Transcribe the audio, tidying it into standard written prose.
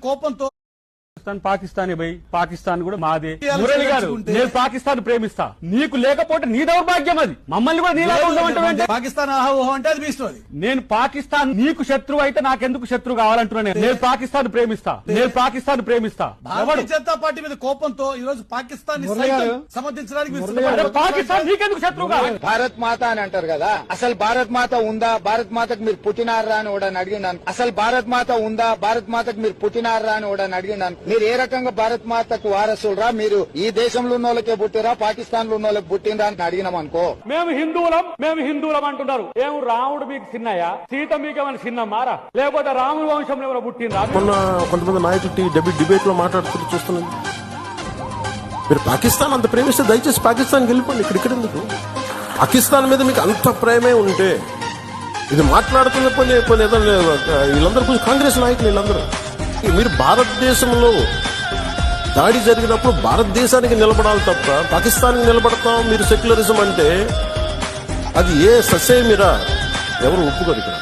కోపంతో పాకిస్తాన్ పోయి పాకిస్తాన్ కూడా మాదే. మురళి గారు, నేను పాకిస్తాన్ ప్రేమిస్తా, నీకు లేకపోతే నీ దౌర్భాగ్యం అది. మమ్మల్ని కూడా నీలాగా ఉండమంటే పాకిస్తాన్ ఆహోహం అంటే అది మీ ఇష్టం. నేను పాకిస్తాన్ నీకు శత్రువు అయితే నాకెందుకు శత్రువు కావాలంటున్నాను. నేను పాకిస్తాన్ ప్రేమిస్తా, నేను పాకిస్తాన్ ప్రేమిస్తా. భారతీయ జనతా పార్టీ మీద కోపంతో ఈ రోజు పాకిస్తాన్ సమర్థించడానికి పాకిస్తాన్ నీకెందుకు శత్రువు కావాలి? భారత్ మాత అని అంటారు కదా, అసలు భారత్ మాత ఉందా, భారత్ మాతకు మీరు పుట్టినారా అని కూడా అడిగినాను. అసలు భారత్ మాత ఉందా, భారత్ మాతకు మీరు పుట్టినారా అని కూడా అడిగినాను. మీరు ఏ రకంగా భారత్ మాతకు వారసులరా, మీరు ఈ దేశంలో ఉన్న వాళ్ళకే పుట్టిరా, పాకిస్తాన్ లో ఉన్న వాళ్ళకి పుట్టినరా అని అడిగినాం అనుకో. మేము హిందువులం అంటున్నారు. ఏం రాముడు మీకు చిన్నయా, సీత మీకేమైనా చిన్నమారా, లేకపోతే రాముడు వంశంలో ఎవరో పుట్టిందా? మొన్న కొంతమంది నాయకులు డిబేట్ లో మాట్లాడుతూ చూస్తున్నాను. మీరు పాకిస్తాన్ అంత ప్రేమిస్తే దయచేసి పాకిస్తాన్ వెళ్ళిపోండి, ఇక్కడ ఎందుకు? పాకిస్తాన్ మీద మీకు అంత ప్రేమే ఉంటే ఇది మాట్లాడుతున్న వీళ్ళందరూ కొంచెం కాంగ్రెస్ నాయకులు వీళ్ళందరూ. మీరు భారతదేశంలో దాడి జరిగినప్పుడు భారతదేశానికి నిలబడాలి తప్ప పాకిస్తాన్కి నిలబడతాం మీరు సెక్యులరిజం అంటే అది ఏ ససేమిరా ఎవరు ఒప్పుకోరు ఇక్కడ.